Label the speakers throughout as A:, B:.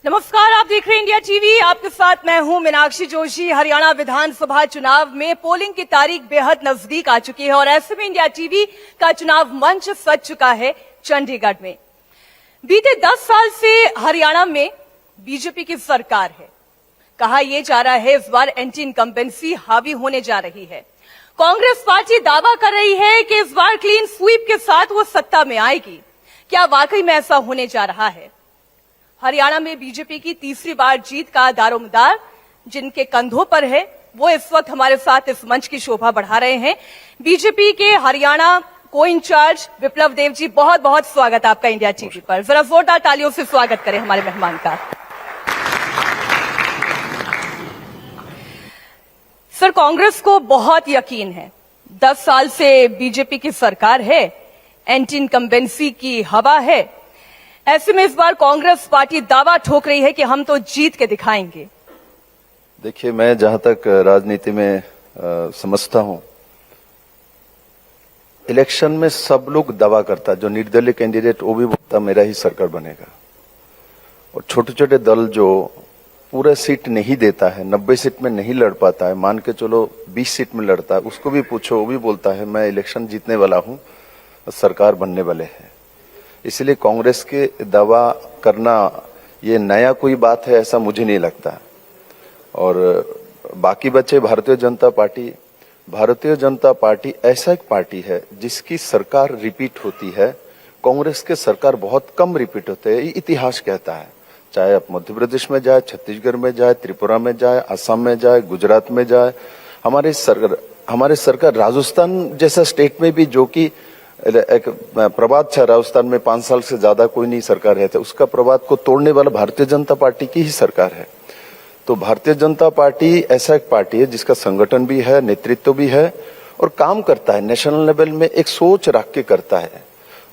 A: नमस्कार, आप देख रहे हैं इंडिया टीवी। आपके साथ मैं हूं मीनाक्षी जोशी। हरियाणा विधानसभा चुनाव में पोलिंग की तारीख बेहद नजदीक आ चुकी है और ऐसे में इंडिया टीवी का चुनाव मंच सज चुका है चंडीगढ़ में। बीते 10 साल से हरियाणा में बीजेपी की सरकार है। कहा यह जा रहा है इस बार एंटी इनकम्बेंसी हावी होने जा रही है। कांग्रेस पार्टी दावा कर रही है कि इस बार क्लीन स्वीप के साथ वो सत्ता में आएगी। क्या वाकई में ऐसा होने जा रहा है? हरियाणा में बीजेपी की तीसरी बार जीत का दारोमदार जिनके कंधों पर है, वो इस वक्त हमारे साथ इस मंच की शोभा बढ़ा रहे हैं। बीजेपी के हरियाणा को इंचार्ज विप्लव देव जी, बहुत बहुत स्वागत आपका इंडिया टीवी पर। जरा जोरदार तालियों से स्वागत करें हमारे मेहमान का। सर, कांग्रेस को बहुत यकीन है, 10 साल से बीजेपी की सरकार है, एंटी इनकम्बेंसी की हवा है। ऐसे में इस बार कांग्रेस पार्टी दावा ठोक रही है कि हम तो जीत के दिखाएंगे।
B: देखिए, मैं जहां तक राजनीति में समझता हूं, इलेक्शन में सब लोग दावा करता है। जो निर्दलीय कैंडिडेट वो भी बोलता मेरा ही सरकार बनेगा, और छोटे छोटे दल जो पूरा सीट नहीं देता है, 90 सीट में नहीं लड़ पाता है, मान के चलो 20 सीट में लड़ता है, उसको भी पूछो, वो भी बोलता है मैं इलेक्शन जीतने वाला हूं, सरकार बनने वाले हैं। इसलिए कांग्रेस के दावा करना ये नया कोई बात है ऐसा मुझे नहीं लगता। और बाकी बचे भारतीय जनता पार्टी। भारतीय जनता पार्टी ऐसा एक पार्टी है जिसकी सरकार रिपीट होती है। कांग्रेस के सरकार बहुत कम रिपीट होते हैं, इतिहास कहता है। चाहे आप मध्य प्रदेश में जाए, छत्तीसगढ़ में जाए, त्रिपुरा में जाए, असम में जाए, गुजरात में जाए, हमारे सरकार राजस्थान जैसा स्टेट में भी, जो कि एक प्रभात था, राजस्थान में 5 साल से ज्यादा कोई नहीं सरकार रहता, उसका प्रभात को तोड़ने वाला भारतीय जनता पार्टी की ही सरकार है। तो भारतीय जनता पार्टी ऐसा एक पार्टी है जिसका संगठन भी है, नेतृत्व भी है और काम करता है, नेशनल लेवल में एक सोच रख के करता है।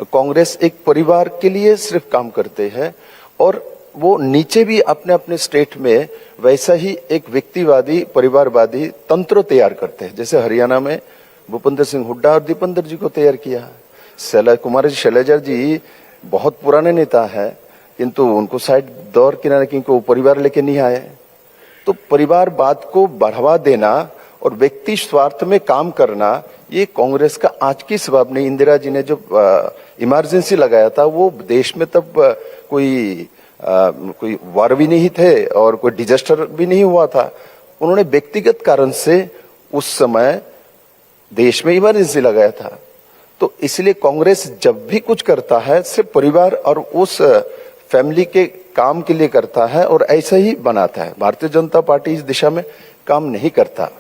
B: कांग्रेस एक परिवार के लिए सिर्फ काम करते हैं और वो नीचे भी अपने अपने स्टेट में वैसा ही एक व्यक्तिवादी परिवारवादी तंत्र तैयार करते हैं। जैसे हरियाणा में भूपेंद्र सिंह हुड्डा और दीपेंद्र जी को तैयार किया। कुमार शैलजा जी बहुत पुराने नेता है, किंतु उनको साइड दौर किनारे, क्योंकि वो परिवार लेके नहीं आए। तो परिवारवाद को बढ़ावा देना और व्यक्ति स्वार्थ में काम करना, ये कांग्रेस का आज की स्वभाव नहीं। इंदिरा जी ने जो इमरजेंसी लगाया था, वो देश में तब कोई वार भी नहीं थे और कोई डिजास्टर भी नहीं हुआ था। उन्होंने व्यक्तिगत कारण से उस समय देश में इमरजेंसी लगाया था। तो इसलिए कांग्रेस जब भी कुछ करता है सिर्फ परिवार और उस फैमिली के काम के लिए करता है और ऐसा ही बनाता है। भारतीय जनता पार्टी इस दिशा में काम नहीं करता।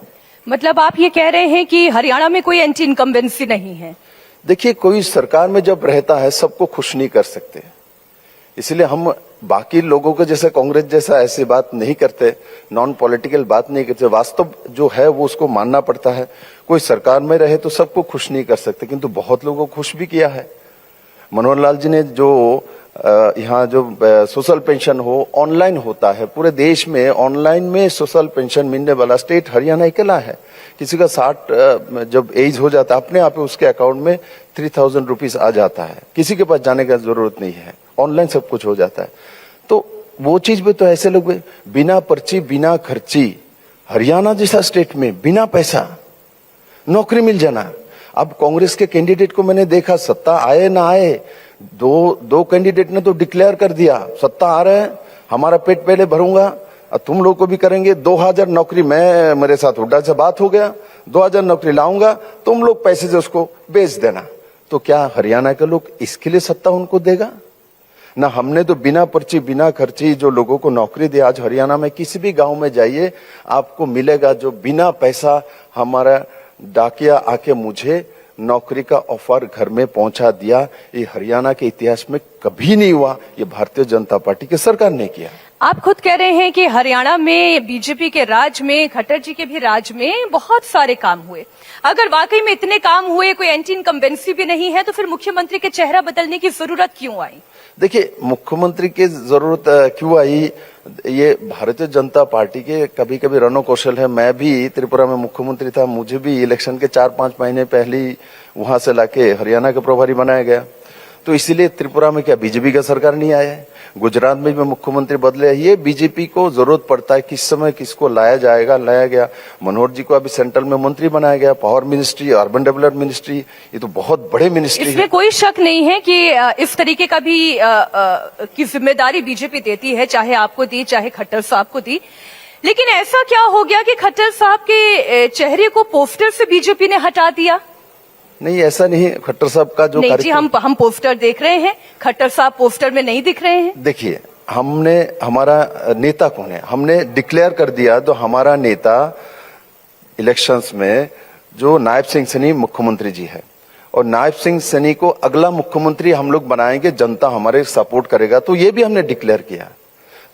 A: मतलब आप ये कह रहे हैं कि हरियाणा में कोई एंटी इनकम्बेंसी नहीं है?
B: देखिए, कोई सरकार में जब रहता है सबको खुश नहीं कर सकते, इसलिए हम बाकी लोगों के जैसे कांग्रेस जैसा ऐसी बात नहीं करते, नॉन पॉलिटिकल बात नहीं करते। वास्तव जो है वो उसको मानना पड़ता है। कोई सरकार में रहे तो सबको खुश नहीं कर सकते, किंतु बहुत लोगों को खुश भी किया है। मनोहर लाल जी ने जो यहाँ जो सोशल पेंशन हो ऑनलाइन होता है, पूरे देश में ऑनलाइन में सोशल पेंशन मिलने वाला स्टेट हरियाणा अकेला है। किसी का 60 जब एज हो जाता है, अपने आप उसके अकाउंट में 3000 रुपीज आ जाता है, किसी के पास जाने का जरूरत नहीं है, ऑनलाइन सब कुछ हो जाता है। तो वो चीज भी तो ऐसे लोग बिना पर्ची बिना खर्ची, हरियाणा जैसा स्टेट में बिना पैसा नौकरी मिल जाना। अब कांग्रेस के कैंडिडेट को मैंने देखा, सत्ता आए ना आए, दो कैंडिडेट ने तो डिक्लेयर कर दिया सत्ता आ रहे हैं, हमारा पेट पहले भरूंगा और तुम लोग को भी करेंगे। 2000 नौकरी, मैं मेरे साथ हुड्डा से बात हो गया, 2000 नौकरी लाऊंगा, तुम लोग पैसे से उसको बेच देना। तो क्या हरियाणा के लोग इसके लिए सत्ता उनको देगा? ना, हमने तो बिना पर्ची बिना खर्ची जो लोगों को नौकरी दी। आज हरियाणा में किसी भी गांव में जाइए आपको मिलेगा जो बिना पैसा, हमारा डाकिया आके मुझे नौकरी का ऑफर घर में पहुंचा दिया। ये हरियाणा के इतिहास में कभी नहीं हुआ, ये भारतीय जनता पार्टी की सरकार ने किया।
A: आप खुद कह रहे हैं कि हरियाणा में बीजेपी के राज में, खट्टर जी के भी राज में बहुत सारे काम हुए। अगर वाकई में इतने काम हुए, कोई एंटी इनकम्बेंसी भी नहीं है, तो फिर मुख्यमंत्री के चेहरा बदलने की जरूरत क्यों आई?
B: देखिए, मुख्यमंत्री की जरूरत क्यों आई, ये भारतीय जनता पार्टी के कभी कभी रणो कौशल है। मैं भी त्रिपुरा में मुख्यमंत्री था, मुझे भी इलेक्शन के 4-5 महीने पहले वहां से लाके हरियाणा का प्रभारी बनाया गया। तो इसीलिए त्रिपुरा में क्या बीजेपी का सरकार नहीं आया है? गुजरात में भी मुख्यमंत्री बदले हैं। ये बीजेपी को जरूरत पड़ता है किस समय किसको लाया जाएगा, लाया गया। मनोहर जी को अभी सेंट्रल में मंत्री बनाया गया, power ministry, urban development ministry, ये तो बहुत बड़े मिनिस्ट्री है।
A: इसमें कोई शक नहीं है कि इस तरीके का भी की जिम्मेदारी बीजेपी देती है, चाहे आपको दी चाहे खट्टर साहब को दी। लेकिन ऐसा क्या हो गया कि खट्टर साहब के चेहरे को पोस्टर से बीजेपी ने हटा दिया?
B: नहीं, ऐसा नहीं। खट्टर साहब का जो
A: नहीं जी, हम पोस्टर देख रहे हैं, खट्टर साहब पोस्टर में नहीं दिख रहे हैं।
B: देखिए, हमने, हमारा नेता कौन है, हमने डिक्लेयर कर दिया। तो हमारा नेता इलेक्शंस में जो नायब सिंह सैनी मुख्यमंत्री जी है, और नायब सिंह सैनी को अगला मुख्यमंत्री हम लोग बनाएंगे, जनता हमारे सपोर्ट करेगा, तो ये भी हमने डिक्लेयर किया।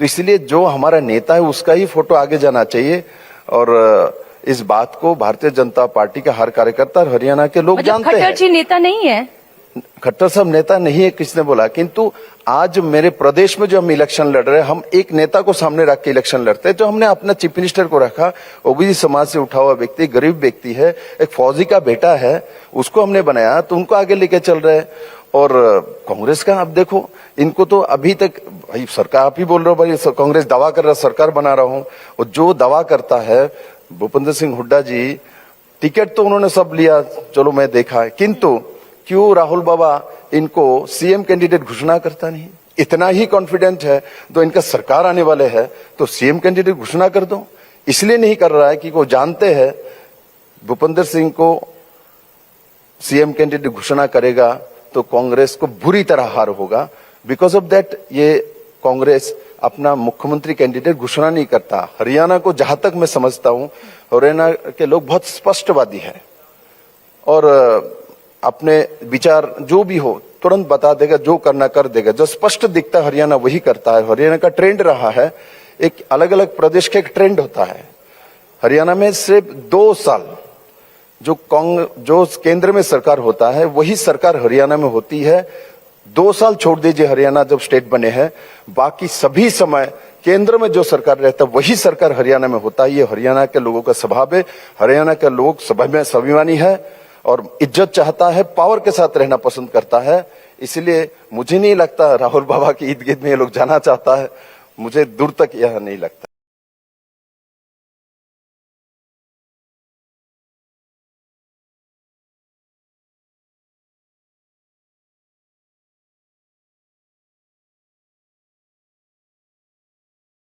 B: तो इसलिए जो हमारा नेता है उसका ही फोटो आगे जाना चाहिए। और इस बात को भारतीय जनता पार्टी के हर कार्यकर्ता और हरियाणा के लोग जानते हैं।
A: खट्टर जी नेता नहीं है?
B: खट्टर साहब नेता नहीं है किसने बोला? किंतु आज मेरे प्रदेश में जो हम इलेक्शन लड़ रहे हैं, हम एक नेता को सामने रख के इलेक्शन लड़ते हैं। जो हमने अपना चीफ मिनिस्टर को रखा, ओबीसी समाज से उठा हुआ व्यक्ति, गरीब व्यक्ति है, एक फौजी का बेटा है, उसको हमने बनाया, तो उनको आगे लेके चल रहे हैं। और कांग्रेस का आप देखो, इनको तो अभी तक, भाई सरकार, आप ही बोल रहे हो भाई कांग्रेस दावा कर रहा सरकार बना रहा हूं, और जो दावा करता है भूपेंद्र सिंह हुड्डा जी, टिकट तो उन्होंने सब लिया, चलो मैं देखा है, किंतु क्यों राहुल बाबा इनको सीएम कैंडिडेट घोषणा करता नहीं? इतना ही कॉन्फिडेंट है तो इनका सरकार आने वाले है तो सीएम कैंडिडेट घोषणा कर दो। इसलिए नहीं कर रहा है कि वो जानते हैं भूपेंद्र सिंह को सीएम कैंडिडेट घोषणा करेगा तो कांग्रेस को बुरी तरह हार होगा। बिकॉज ऑफ दैट ये कांग्रेस अपना मुख्यमंत्री कैंडिडेट घोषणा नहीं करता। हरियाणा को जहां तक मैं समझता हूं, हरियाणा के लोग बहुत स्पष्टवादी है और अपने विचार जो भी हो तुरंत बता देगा, जो करना कर देगा। जो स्पष्ट दिखता है हरियाणा वही करता है। हरियाणा का ट्रेंड रहा है, एक अलग अलग प्रदेश का एक ट्रेंड होता है। हरियाणा में सिर्फ 2 साल जो केंद्र में सरकार होता है वही सरकार हरियाणा में होती है। 2 साल छोड़ दीजिए हरियाणा जब स्टेट बने हैं, बाकी सभी समय केंद्र में जो सरकार रहता है वही सरकार हरियाणा में होता है। ये हरियाणा के लोगों का स्वभाव है। हरियाणा के लोग स्वाभिमानी है और इज्जत चाहता है, पावर के साथ रहना पसंद करता है। इसलिए मुझे नहीं लगता राहुल बाबा की इर्द गिर्द में ये लोग जाना चाहता है, मुझे दूर तक यह नहीं लगता।